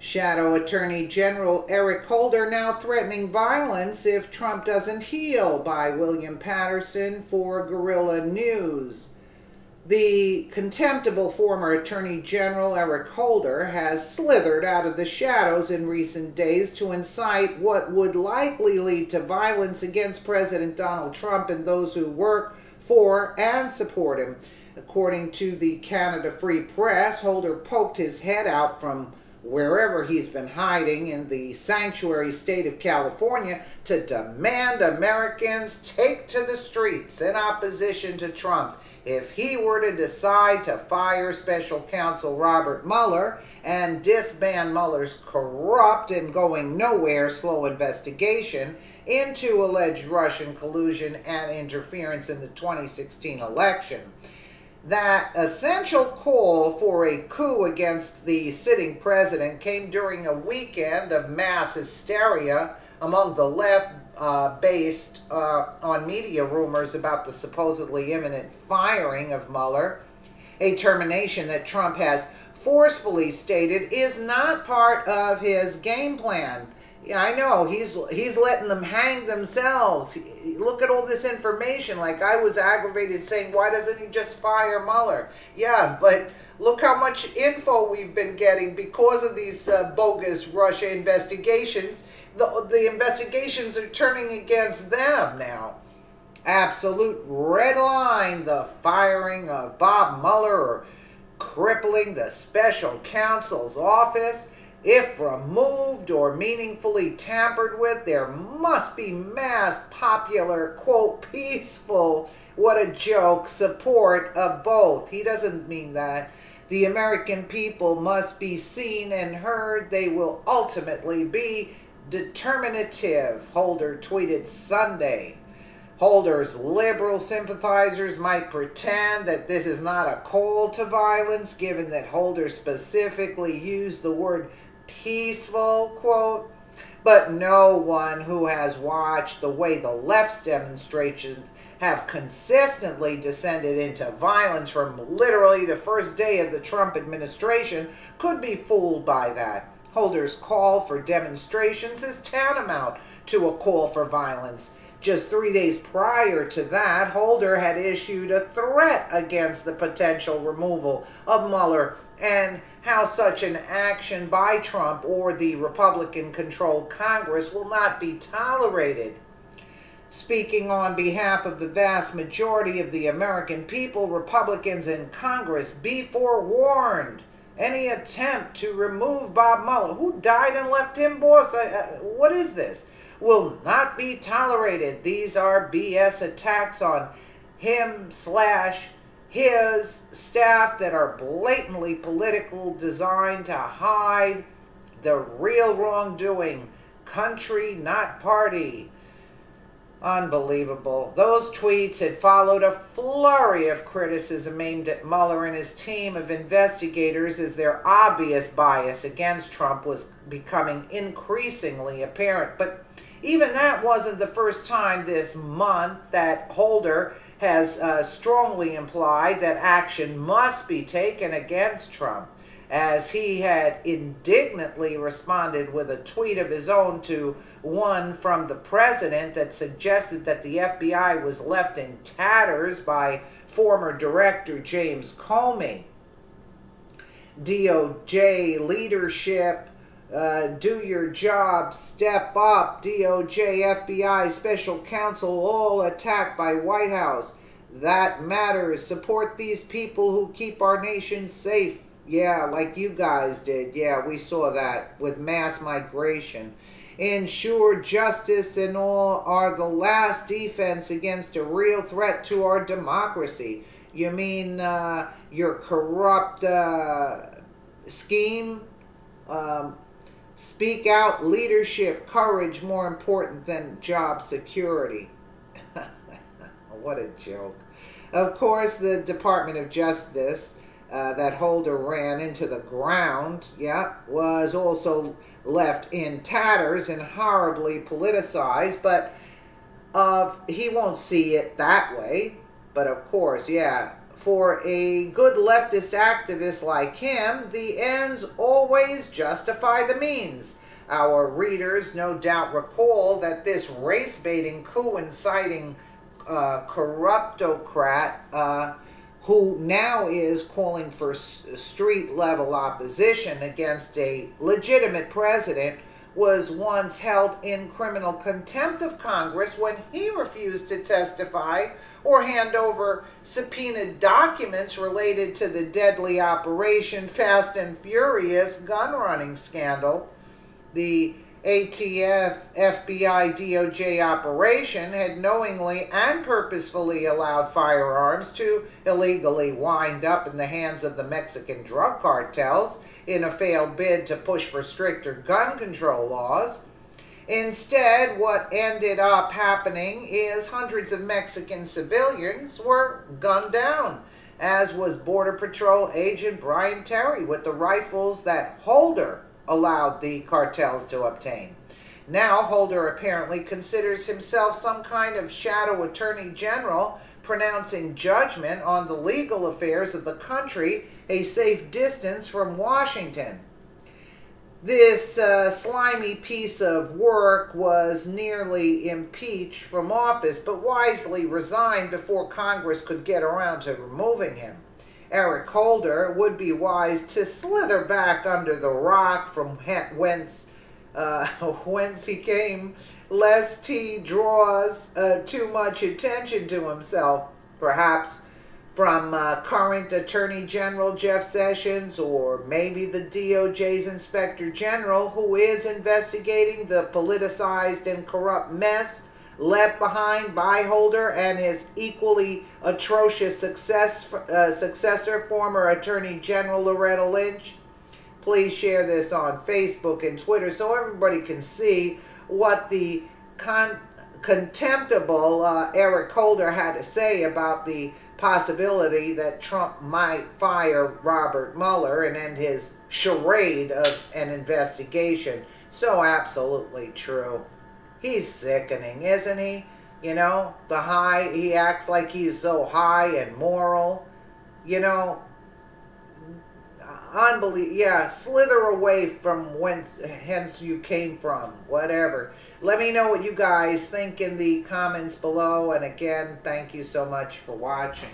Shadow Attorney General Eric Holder now threatening violence if Trump doesn't heal, by William Patterson for Guerrilla News. The contemptible former Attorney General Eric Holder has slithered out of the shadows in recent days to incite what would likely lead to violence against President Donald Trump and those who work for and support him. According to the Canada Free Press, Holder poked his head out from wherever he's been hiding in the sanctuary state of California to demand Americans take to the streets in opposition to Trump if he were to decide to fire special counsel Robert Mueller and disband Mueller's corrupt and going nowhere slow investigation into alleged Russian collusion and interference in the 2016 election. That essential call for a coup against the sitting president came during a weekend of mass hysteria among the left based on media rumors about the supposedly imminent firing of Mueller, a termination that Trump has forcefully stated is not part of his game plan. Yeah, I know, he's letting them hang themselves. Look at all this information. Like, I was aggravated saying, why doesn't he just fire Mueller? Yeah, but look how much info we've been getting because of these bogus Russia investigations. The investigations are turning against them now. Absolute red line, the firing of Bob Mueller or crippling the special counsel's office. If removed or meaningfully tampered with, there must be mass popular, quote, peaceful, what a joke, support of both. He doesn't mean that. The American people must be seen and heard. They will ultimately be determinative, Holder tweeted Sunday. Holder's liberal sympathizers might pretend that this is not a call to violence, given that Holder specifically used the word peaceful, quote, but no one who has watched the way the left's demonstrations have consistently descended into violence from literally the first day of the Trump administration could be fooled by that. Holder's call for demonstrations is tantamount to a call for violence. Just 3 days prior to that, Holder had issued a threat against the potential removal of Mueller and how such an action by Trump or the Republican-controlled Congress will not be tolerated. Speaking on behalf of the vast majority of the American people, Republicans in Congress, be forewarned. Any attempt to remove Bob Mueller, who died and left him, boss? What is this? Will not be tolerated. These are BS attacks on him/his staff that are blatantly political, designed to hide the real wrongdoing. Country, not party. Unbelievable. Those tweets had followed a flurry of criticism aimed at Mueller and his team of investigators as their obvious bias against Trump was becoming increasingly apparent. But even that wasn't the first time this month that Holder has strongly implied that action must be taken against Trump, as he had indignantly responded with a tweet of his own to one from the president that suggested that the FBI was left in tatters by former director James Comey. DOJ leadership, do your job, step up. DOJ, FBI, special counsel, all attacked by White House. That matters. Support these people who keep our nation safe. Yeah, like you guys did. Yeah, we saw that with mass migration. Ensure justice and all are the last defense against a real threat to our democracy. You mean your corrupt scheme? Speak out, leadership, courage more important than job security. What a joke. Of course, the Department of Justice that Holder ran into the ground, was also left in tatters and horribly politicized, but he won't see it that way. But of course, for a good leftist activist like him, the ends always justify the means. Our readers no doubt recall that this race-baiting, coup-inciting corruptocrat, who now is calling for street-level opposition against a legitimate president, was once held in criminal contempt of Congress when he refused to testify or hand over subpoenaed documents related to the deadly Operation Fast and Furious gun running scandal. The ATF, FBI, DOJ operation had knowingly and purposefully allowed firearms to illegally wind up in the hands of the Mexican drug cartels in a failed bid to push for stricter gun control laws. Instead, what ended up happening is hundreds of Mexican civilians were gunned down, as was Border Patrol agent Brian Terry with the rifles that Holder allowed the cartels to obtain. Now, Holder apparently considers himself some kind of shadow attorney general, pronouncing judgment on the legal affairs of the country a safe distance from Washington. This slimy piece of work was nearly impeached from office, but wisely resigned before Congress could get around to removing him. Eric Holder would be wise to slither back under the rock from whence he came, lest he draws too much attention to himself, perhaps from current Attorney General Jeff Sessions, or maybe the DOJ's Inspector General, who is investigating the politicized and corrupt mess left behind by Holder and his equally atrocious successor, former Attorney General Loretta Lynch. Please share this on Facebook and Twitter so everybody can see what the contemptible Eric Holder had to say about the possibility that Trump might fire Robert Mueller and end his charade of an investigation. So absolutely true. He's sickening, isn't he? You know, he acts like he's so high and moral. You know, unbelievable. Yeah, slither away from hence you came from, whatever. Let me know what you guys think in the comments below. And again, thank you so much for watching.